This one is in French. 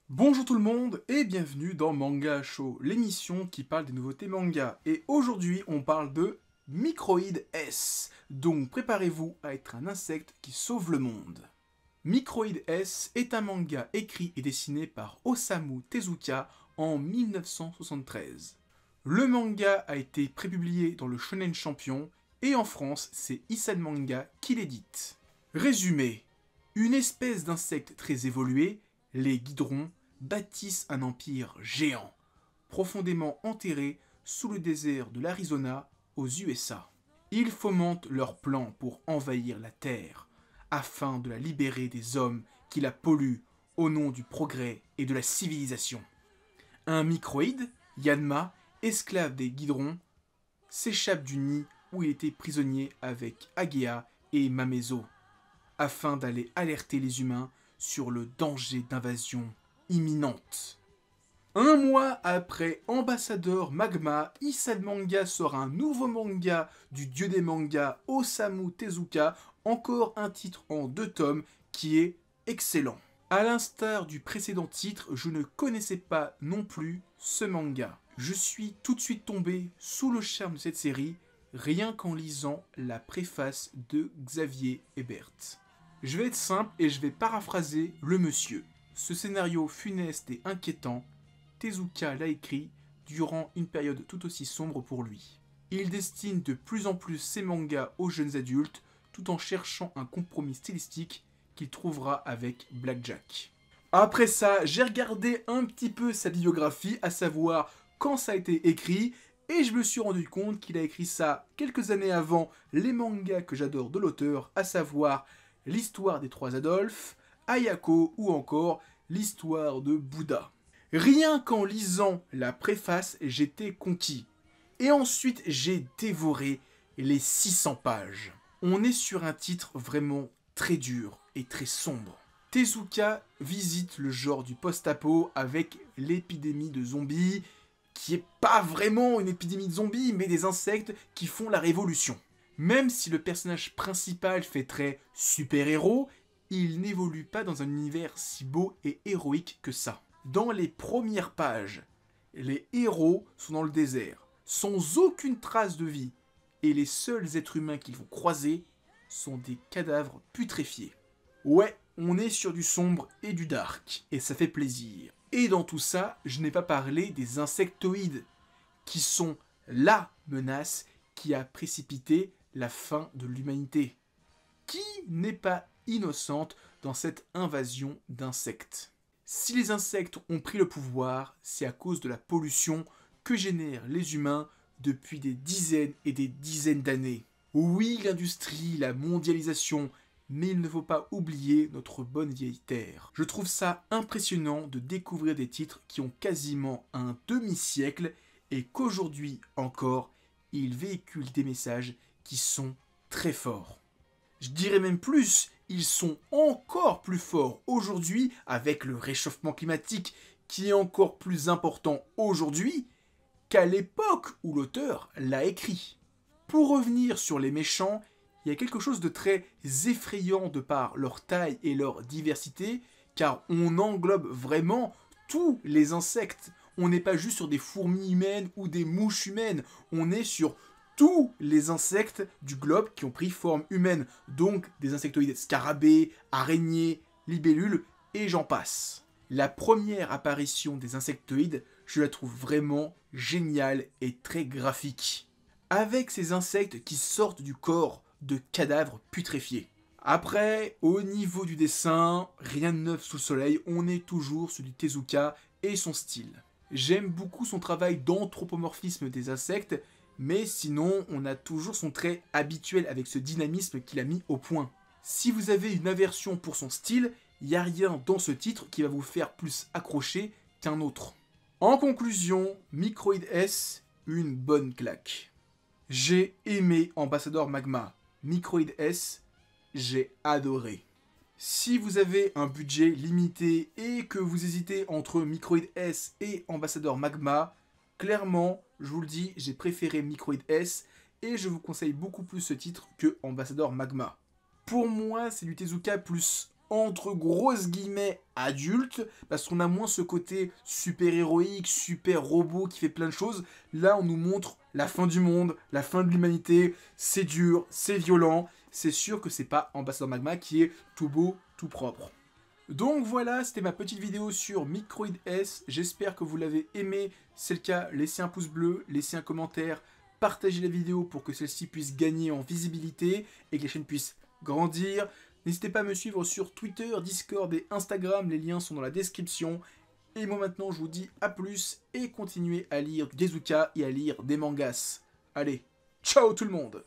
Bonjour tout le monde et bienvenue dans Manga Show, l'émission qui parle des nouveautés manga. Et aujourd'hui on parle de Microïd S. Donc préparez-vous à être un insecte qui sauve le monde. Microïd S est un manga écrit et dessiné par Osamu Tezuka en 1973. Le manga a été prépublié dans le Shonen Champion et en France c'est Issei Manga qui l'édite. Résumé, une espèce d'insecte très évolué, les guidrons, bâtissent un empire géant, profondément enterré sous le désert de l'Arizona aux USA. Ils fomentent leurs plans pour envahir la Terre, afin de la libérer des hommes qui la polluent au nom du progrès et de la civilisation. Un microïde, Yanma, esclave des guidrons, s'échappe du nid où il était prisonnier avec Agea et Mamezo, afin d'aller alerter les humains sur le danger d'invasion imminente. Un mois après Ambassadeur Magma, Issei Manga sort un nouveau manga du dieu des mangas Osamu Tezuka, encore un titre en 2 tomes qui est excellent. A l'instar du précédent titre, je ne connaissais pas non plus ce manga. Je suis tout de suite tombé sous le charme de cette série, rien qu'en lisant la préface de Xavier Ebert. Je vais être simple et je vais paraphraser le monsieur. Ce scénario funeste et inquiétant, Tezuka l'a écrit durant une période tout aussi sombre pour lui. Il destine de plus en plus ses mangas aux jeunes adultes, tout en cherchant un compromis stylistique qu'il trouvera avec Blackjack. Après ça, j'ai regardé un petit peu sa biographie, à savoir quand ça a été écrit, et je me suis rendu compte qu'il a écrit ça quelques années avant les mangas que j'adore de l'auteur, à savoir l'histoire des 3 Adolphes, Ayako ou encore l'histoire de Bouddha. Rien qu'en lisant la préface, j'étais conquis. Et ensuite, j'ai dévoré les 600 pages. On est sur un titre vraiment très dur et très sombre. Tezuka visite le genre du post-apo avec l'épidémie de zombies, qui est pas vraiment une épidémie de zombies, mais des insectes qui font la révolution. Même si le personnage principal fait très super-héros, il n'évolue pas dans un univers si beau et héroïque que ça. Dans les premières pages, les héros sont dans le désert, sans aucune trace de vie, et les seuls êtres humains qu'ils vont croiser sont des cadavres putréfiés. Ouais, on est sur du sombre et du dark, et ça fait plaisir. Et dans tout ça, je n'ai pas parlé des insectoïdes, qui sont la menace qui a précipité la fin de l'humanité. Qui n'est pas innocente dans cette invasion d'insectes? Si les insectes ont pris le pouvoir, c'est à cause de la pollution que génèrent les humains depuis des dizaines et des dizaines d'années. Oui, l'industrie, la mondialisation, mais il ne faut pas oublier notre bonne vieille terre. Je trouve ça impressionnant de découvrir des titres qui ont quasiment un demi-siècle et qu'aujourd'hui encore, ils véhiculent des messages qui sont très forts. Je dirais même plus, ils sont encore plus forts aujourd'hui avec le réchauffement climatique qui est encore plus important aujourd'hui qu'à l'époque où l'auteur l'a écrit. Pour revenir sur les méchants, il y a quelque chose de très effrayant de par leur taille et leur diversité, car on englobe vraiment tous les insectes. On n'est pas juste sur des fourmis humaines ou des mouches humaines, on est sur tous les insectes du globe qui ont pris forme humaine, donc des insectoïdes scarabées, araignées, libellules, et j'en passe. La première apparition des insectoïdes, je la trouve vraiment géniale et très graphique. Avec ces insectes qui sortent du corps de cadavres putréfiés. Après, au niveau du dessin, rien de neuf sous le soleil, on est toujours sur du Tezuka et son style. J'aime beaucoup son travail d'anthropomorphisme des insectes, mais sinon, on a toujours son trait habituel avec ce dynamisme qu'il a mis au point. Si vous avez une aversion pour son style, il n'y a rien dans ce titre qui va vous faire plus accrocher qu'un autre. En conclusion, Microïd S, une bonne claque. J'ai aimé Ambassadeur Magma. Microïd S, j'ai adoré. Si vous avez un budget limité et que vous hésitez entre Microïd S et Ambassadeur Magma, clairement, je vous le dis, j'ai préféré Microïd S et je vous conseille beaucoup plus ce titre que Ambassadeur Magma. Pour moi, c'est du Tezuka plus entre grosses guillemets adulte, parce qu'on a moins ce côté super héroïque, super robot qui fait plein de choses. Là, on nous montre la fin du monde, la fin de l'humanité, c'est dur, c'est violent. C'est sûr que c'est pas Ambassadeur Magma qui est tout beau, tout propre. Donc voilà, c'était ma petite vidéo sur Microïd S. J'espère que vous l'avez aimé. Si c'est le cas, laissez un pouce bleu, laissez un commentaire, partagez la vidéo pour que celle-ci puisse gagner en visibilité et que la chaîne puisse grandir. N'hésitez pas à me suivre sur Twitter, Discord et Instagram, les liens sont dans la description. Et moi maintenant, je vous dis à plus et continuez à lire du Tezuka et à lire des mangas. Allez, ciao tout le monde!